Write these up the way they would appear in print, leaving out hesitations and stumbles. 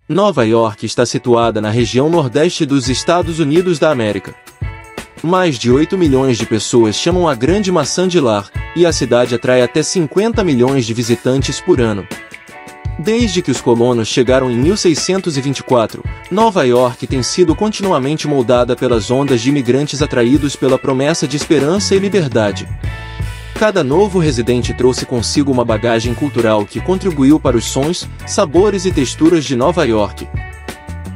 Nova York está situada na região nordeste dos Estados Unidos da América. Mais de 8 milhões de pessoas chamam a Grande Maçã de lar, e a cidade atrai até 50 milhões de visitantes por ano. Desde que os colonos chegaram em 1624, Nova York tem sido continuamente moldada pelas ondas de imigrantes atraídos pela promessa de esperança e liberdade. Cada novo residente trouxe consigo uma bagagem cultural que contribuiu para os sons, sabores e texturas de Nova York.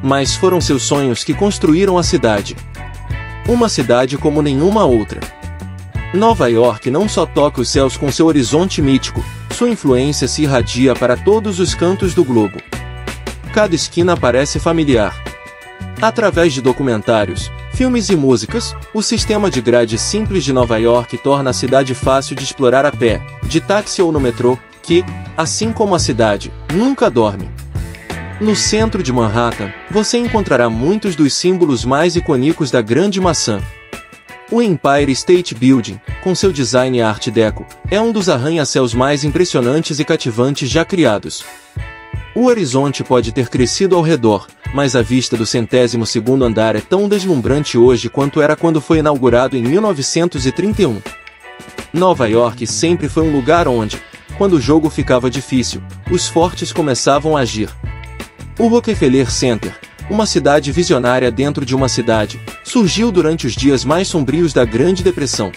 Mas foram seus sonhos que construíram a cidade. Uma cidade como nenhuma outra. Nova York não só toca os céus com seu horizonte mítico, sua influência se irradia para todos os cantos do globo. Cada esquina parece familiar. Através de documentários, filmes e músicas, o sistema de grade simples de Nova York torna a cidade fácil de explorar a pé, de táxi ou no metrô, que, assim como a cidade, nunca dorme. No centro de Manhattan, você encontrará muitos dos símbolos mais icônicos da Grande Maçã. O Empire State Building, com seu design Art Deco, é um dos arranha-céus mais impressionantes e cativantes já criados. O horizonte pode ter crescido ao redor, mas a vista do 102º andar é tão deslumbrante hoje quanto era quando foi inaugurado em 1931. Nova York sempre foi um lugar onde, quando o jogo ficava difícil, os fortes começavam a agir. O Rockefeller Center, uma cidade visionária dentro de uma cidade, surgiu durante os dias mais sombrios da Grande Depressão.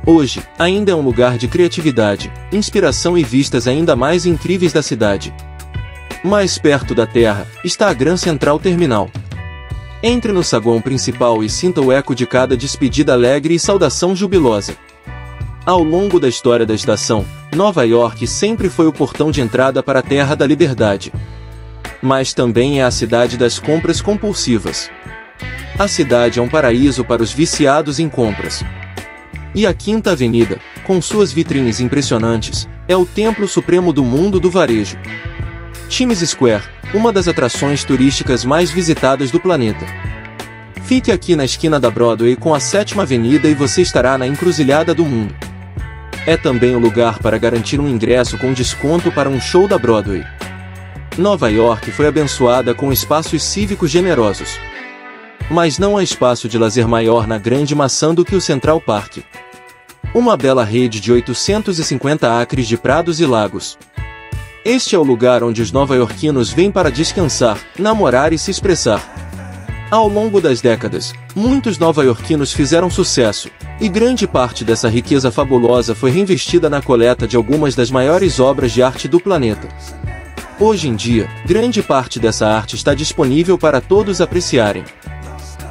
Hoje, ainda é um lugar de criatividade, inspiração e vistas ainda mais incríveis da cidade. Mais perto da terra, está a Grand Central Terminal. Entre no saguão principal e sinta o eco de cada despedida alegre e saudação jubilosa. Ao longo da história da estação, Nova York sempre foi o portão de entrada para a Terra da Liberdade. Mas também é a cidade das compras compulsivas. A cidade é um paraíso para os viciados em compras. E a Quinta Avenida, com suas vitrines impressionantes, é o templo supremo do mundo do varejo. Times Square, uma das atrações turísticas mais visitadas do planeta. Fique aqui na esquina da Broadway com a 7ª Avenida e você estará na encruzilhada do mundo. É também o lugar para garantir um ingresso com desconto para um show da Broadway. Nova York foi abençoada com espaços cívicos generosos. Mas não há espaço de lazer maior na Grande Maçã do que o Central Park. Uma bela rede de 850 acres de prados e lagos. Este é o lugar onde os nova-iorquinos vêm para descansar, namorar e se expressar. Ao longo das décadas, muitos nova-iorquinos fizeram sucesso, e grande parte dessa riqueza fabulosa foi reinvestida na coleta de algumas das maiores obras de arte do planeta. Hoje em dia, grande parte dessa arte está disponível para todos apreciarem.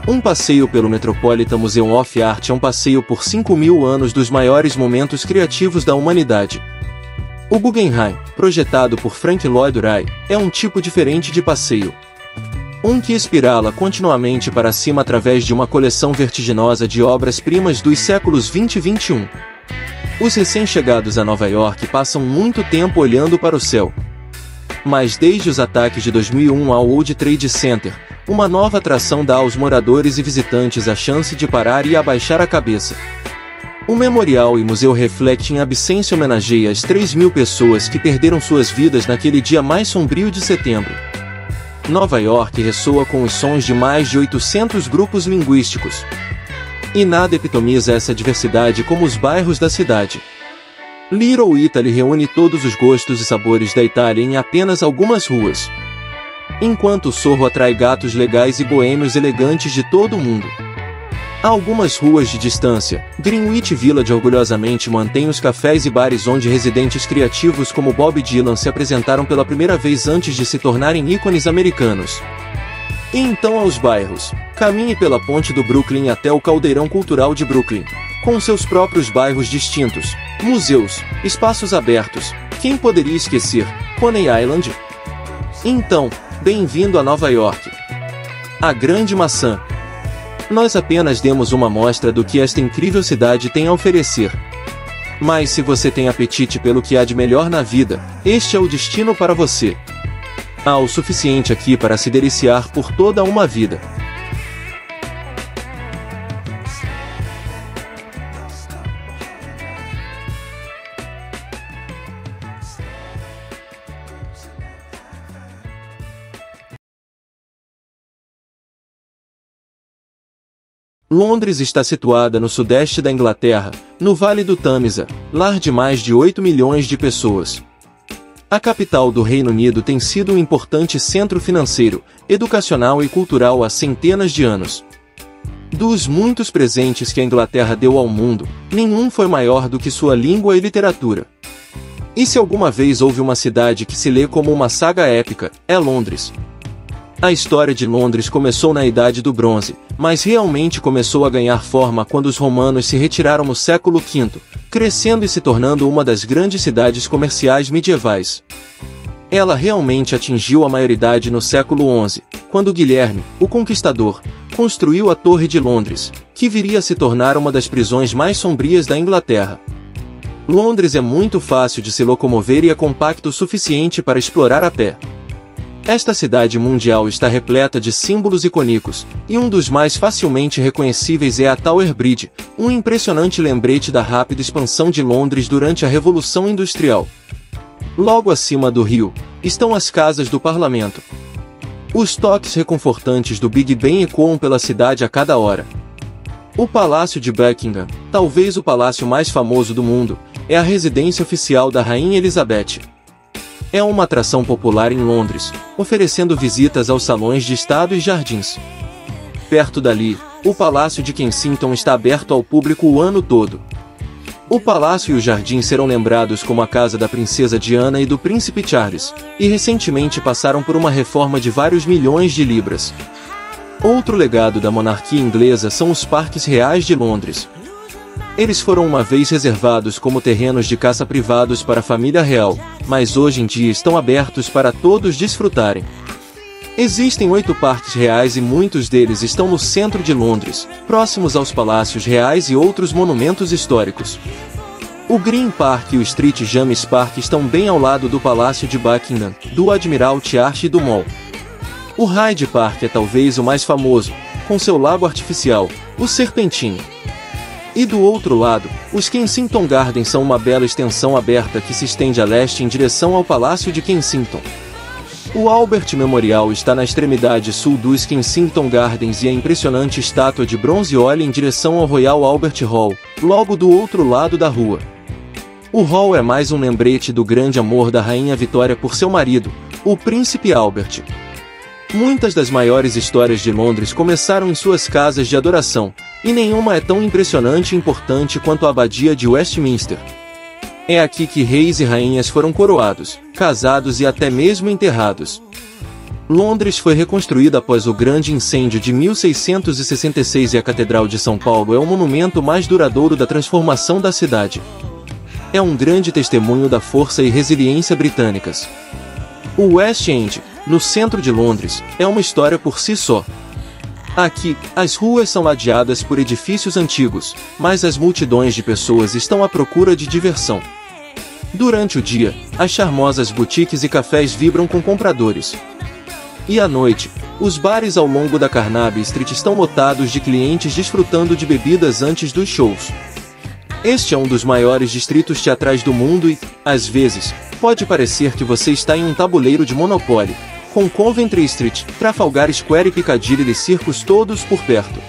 Um passeio pelo Metropolitan Museum of Art é um passeio por 5.000 anos dos maiores momentos criativos da humanidade. O Guggenheim, projetado por Frank Lloyd Wright, é um tipo diferente de passeio. Um que espirala continuamente para cima através de uma coleção vertiginosa de obras-primas dos séculos 20 e 21. Os recém-chegados a Nova York passam muito tempo olhando para o céu. Mas desde os ataques de 2001 ao World Trade Center, uma nova atração dá aos moradores e visitantes a chance de parar e abaixar a cabeça. O Memorial e Museu Reflecting Absence homenageia as 3.000 pessoas que perderam suas vidas naquele dia mais sombrio de setembro. Nova York ressoa com os sons de mais de 800 grupos linguísticos. E nada epitomiza essa diversidade como os bairros da cidade. Little Italy reúne todos os gostos e sabores da Itália em apenas algumas ruas. Enquanto o Sorro atrai gatos legais e boêmios elegantes de todo o mundo. A algumas ruas de distância, Greenwich Village orgulhosamente mantém os cafés e bares onde residentes criativos como Bob Dylan se apresentaram pela primeira vez antes de se tornarem ícones americanos. E então aos bairros, caminhe pela ponte do Brooklyn até o Caldeirão Cultural de Brooklyn, com seus próprios bairros distintos, museus, espaços abertos. Quem poderia esquecer Coney Island? Então, bem-vindo a Nova York. A Grande Maçã. Nós apenas demos uma amostra do que esta incrível cidade tem a oferecer. Mas se você tem apetite pelo que há de melhor na vida, este é o destino para você. Há o suficiente aqui para se deliciar por toda uma vida. Londres está situada no sudeste da Inglaterra, no Vale do Tâmisa, lar de mais de 8 milhões de pessoas. A capital do Reino Unido tem sido um importante centro financeiro, educacional e cultural há centenas de anos. Dos muitos presentes que a Inglaterra deu ao mundo, nenhum foi maior do que sua língua e literatura. E se alguma vez houve uma cidade que se lê como uma saga épica, é Londres. A história de Londres começou na Idade do Bronze, mas realmente começou a ganhar forma quando os romanos se retiraram no século V, crescendo e se tornando uma das grandes cidades comerciais medievais. Ela realmente atingiu a maioridade no século XI, quando Guilherme, o Conquistador, construiu a Torre de Londres, que viria a se tornar uma das prisões mais sombrias da Inglaterra. Londres é muito fácil de se locomover e é compacto o suficiente para explorar a pé. Esta cidade mundial está repleta de símbolos icônicos, e um dos mais facilmente reconhecíveis é a Tower Bridge, um impressionante lembrete da rápida expansão de Londres durante a Revolução Industrial. Logo acima do rio, estão as casas do parlamento. Os toques reconfortantes do Big Ben ecoam pela cidade a cada hora. O Palácio de Buckingham, talvez o palácio mais famoso do mundo, é a residência oficial da Rainha Elizabeth. É uma atração popular em Londres, oferecendo visitas aos salões de estado e jardins. Perto dali, o Palácio de Kensington está aberto ao público o ano todo. O palácio e o jardim serão lembrados como a casa da princesa Diana e do príncipe Charles, e recentemente passaram por uma reforma de vários milhões de libras. Outro legado da monarquia inglesa são os parques reais de Londres. Eles foram uma vez reservados como terrenos de caça privados para a família real, mas hoje em dia estão abertos para todos desfrutarem. Existem 8 parques reais e muitos deles estão no centro de Londres, próximos aos palácios reais e outros monumentos históricos. O Green Park e o St. James Park estão bem ao lado do Palácio de Buckingham, do Admiralty Arch e do Mall. O Hyde Park é talvez o mais famoso, com seu lago artificial, o Serpentine. E do outro lado, os Kensington Gardens são uma bela extensão aberta que se estende a leste em direção ao Palácio de Kensington. O Albert Memorial está na extremidade sul dos Kensington Gardens e a impressionante estátua de bronze olha em direção ao Royal Albert Hall, logo do outro lado da rua. O hall é mais um lembrete do grande amor da Rainha Vitória por seu marido, o Príncipe Albert. Muitas das maiores histórias de Londres começaram em suas casas de adoração, e nenhuma é tão impressionante e importante quanto a Abadia de Westminster. É aqui que reis e rainhas foram coroados, casados e até mesmo enterrados. Londres foi reconstruída após o grande incêndio de 1666 e a Catedral de São Paulo é o monumento mais duradouro da transformação da cidade. É um grande testemunho da força e resiliência britânicas. O West End, no centro de Londres, é uma história por si só. Aqui, as ruas são ladeadas por edifícios antigos, mas as multidões de pessoas estão à procura de diversão. Durante o dia, as charmosas boutiques e cafés vibram com compradores. E à noite, os bares ao longo da Carnaby Street estão lotados de clientes desfrutando de bebidas antes dos shows. Este é um dos maiores distritos teatrais do mundo e, às vezes, pode parecer que você está em um tabuleiro de Monopoly, com Coventry Street, Trafalgar Square e Piccadilly Circus todos por perto.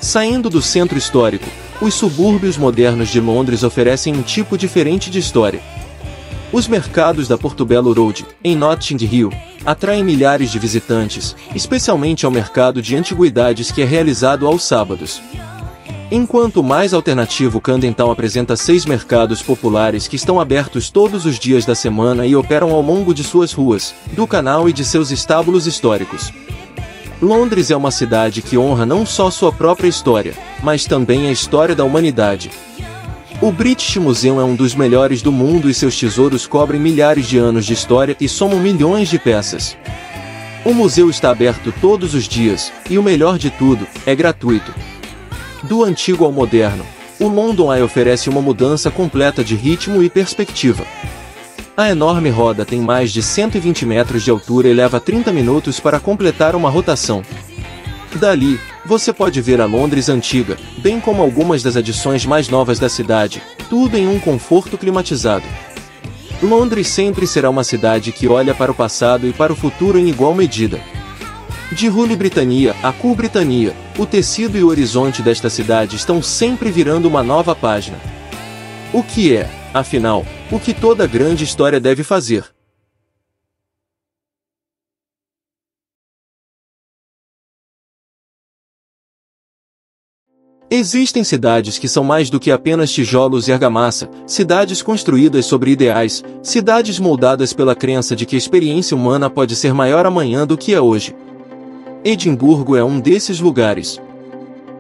Saindo do centro histórico, os subúrbios modernos de Londres oferecem um tipo diferente de história. Os mercados da Portobello Road, em Notting Hill, atraem milhares de visitantes, especialmente ao mercado de antiguidades que é realizado aos sábados. Enquanto o mais alternativo Camden Town apresenta 6 mercados populares que estão abertos todos os dias da semana e operam ao longo de suas ruas, do canal e de seus estábulos históricos. Londres é uma cidade que honra não só sua própria história, mas também a história da humanidade. O British Museum é um dos melhores do mundo e seus tesouros cobrem milhares de anos de história e somam milhões de peças. O museu está aberto todos os dias, e o melhor de tudo, é gratuito. Do antigo ao moderno, o London Eye oferece uma mudança completa de ritmo e perspectiva. A enorme roda tem mais de 120 metros de altura e leva 30 minutos para completar uma rotação. Dali, você pode ver a Londres antiga, bem como algumas das adições mais novas da cidade, tudo em um conforto climatizado. Londres sempre será uma cidade que olha para o passado e para o futuro em igual medida. De Hule Britania a Cool Britania, o tecido e o horizonte desta cidade estão sempre virando uma nova página. O que é, afinal, o que toda grande história deve fazer? Existem cidades que são mais do que apenas tijolos e argamassa, cidades construídas sobre ideais, cidades moldadas pela crença de que a experiência humana pode ser maior amanhã do que é hoje. Edimburgo é um desses lugares.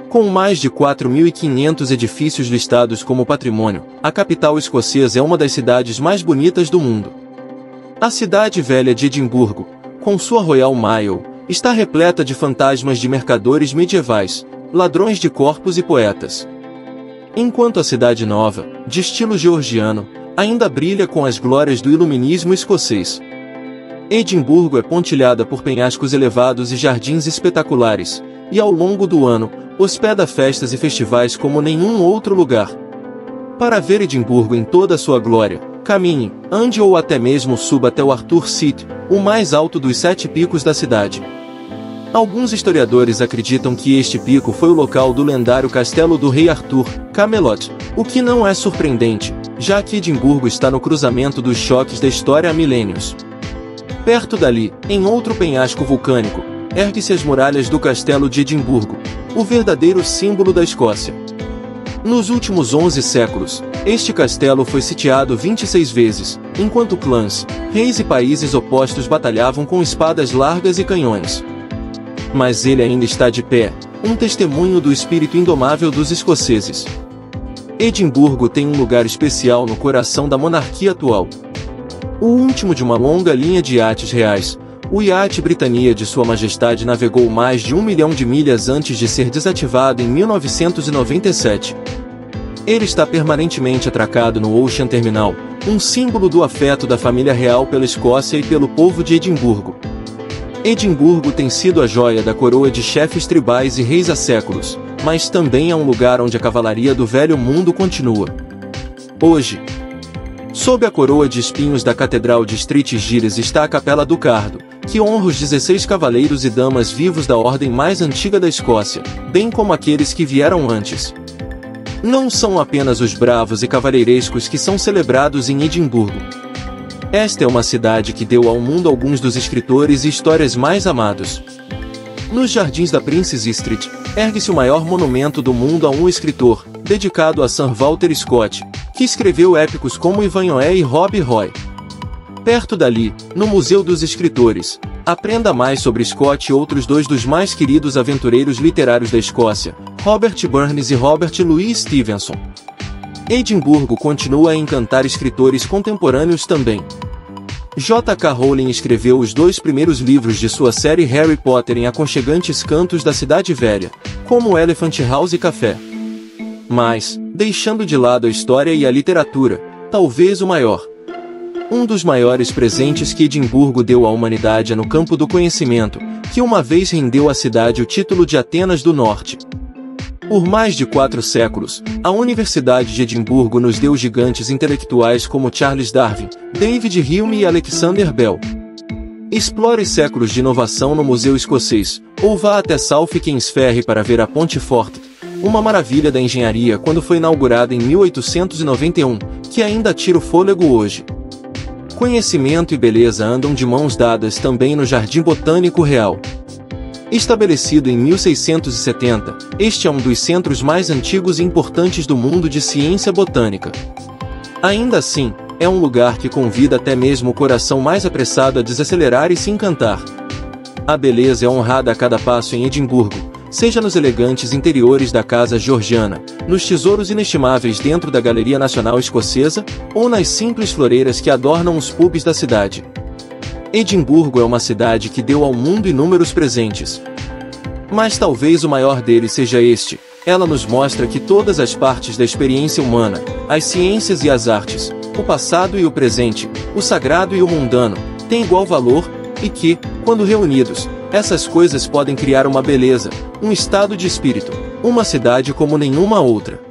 Com mais de 4.500 edifícios listados como patrimônio, a capital escocesa é uma das cidades mais bonitas do mundo. A cidade velha de Edimburgo, com sua Royal Mile, está repleta de fantasmas de mercadores medievais, ladrões de corpos e poetas. Enquanto a cidade nova, de estilo georgiano, ainda brilha com as glórias do iluminismo escocês. Edimburgo é pontilhada por penhascos elevados e jardins espetaculares, e ao longo do ano, hospeda festas e festivais como nenhum outro lugar. Para ver Edimburgo em toda a sua glória, caminhe, ande ou até mesmo suba até o Arthur Seat, o mais alto dos 7 picos da cidade. Alguns historiadores acreditam que este pico foi o local do lendário castelo do rei Arthur, Camelot, o que não é surpreendente, já que Edimburgo está no cruzamento dos choques da história há milênios. Perto dali, em outro penhasco vulcânico, ergue-se as muralhas do castelo de Edimburgo, o verdadeiro símbolo da Escócia. Nos últimos 11 séculos, este castelo foi sitiado 26 vezes, enquanto clãs, reis e países opostos batalhavam com espadas largas e canhões. Mas ele ainda está de pé, um testemunho do espírito indomável dos escoceses. Edimburgo tem um lugar especial no coração da monarquia atual. O último de uma longa linha de iates reais, o iate Britannia de Sua Majestade navegou mais de 1 milhão de milhas antes de ser desativado em 1997. Ele está permanentemente atracado no Ocean Terminal, um símbolo do afeto da família real pela Escócia e pelo povo de Edimburgo. Edimburgo tem sido a joia da coroa de chefes tribais e reis há séculos, mas também é um lugar onde a cavalaria do velho mundo continua. Hoje, sob a coroa de espinhos da Catedral de St. Giles está a Capela do Cardo, que honra os 16 cavaleiros e damas vivos da ordem mais antiga da Escócia, bem como aqueles que vieram antes. Não são apenas os bravos e cavalheirescos que são celebrados em Edimburgo. Esta é uma cidade que deu ao mundo alguns dos escritores e histórias mais amados. Nos jardins da Princes Street, ergue-se o maior monumento do mundo a um escritor, dedicado a Sir Walter Scott, que escreveu épicos como Ivanhoe e Rob Roy. Perto dali, no Museu dos Escritores, aprenda mais sobre Scott e outros dois dos mais queridos aventureiros literários da Escócia, Robert Burns e Robert Louis Stevenson. Edimburgo continua a encantar escritores contemporâneos também. J.K. Rowling escreveu os 2 primeiros livros de sua série Harry Potter em aconchegantes cantos da Cidade Velha, como Elephant House e Café. Mas, deixando de lado a história e a literatura, talvez o maior. Um dos maiores presentes que Edimburgo deu à humanidade é no campo do conhecimento, que uma vez rendeu à cidade o título de Atenas do Norte. Por mais de 4 séculos, a Universidade de Edimburgo nos deu gigantes intelectuais como Charles Darwin, David Hume e Alexander Bell. Explore séculos de inovação no Museu Escocês, ou vá até South Kingsferry para ver a Ponte Forte, uma maravilha da engenharia quando foi inaugurada em 1891, que ainda tira o fôlego hoje. Conhecimento e beleza andam de mãos dadas também no Jardim Botânico Real. Estabelecido em 1670, este é um dos centros mais antigos e importantes do mundo de ciência botânica. Ainda assim, é um lugar que convida até mesmo o coração mais apressado a desacelerar e se encantar. A beleza é honrada a cada passo em Edimburgo, seja nos elegantes interiores da casa georgiana, nos tesouros inestimáveis dentro da Galeria Nacional Escocesa, ou nas simples floreiras que adornam os pubs da cidade. Edimburgo é uma cidade que deu ao mundo inúmeros presentes. Mas talvez o maior deles seja este: ela nos mostra que todas as partes da experiência humana, as ciências e as artes, o passado e o presente, o sagrado e o mundano, têm igual valor, e que, quando reunidos, essas coisas podem criar uma beleza, um estado de espírito, uma cidade como nenhuma outra.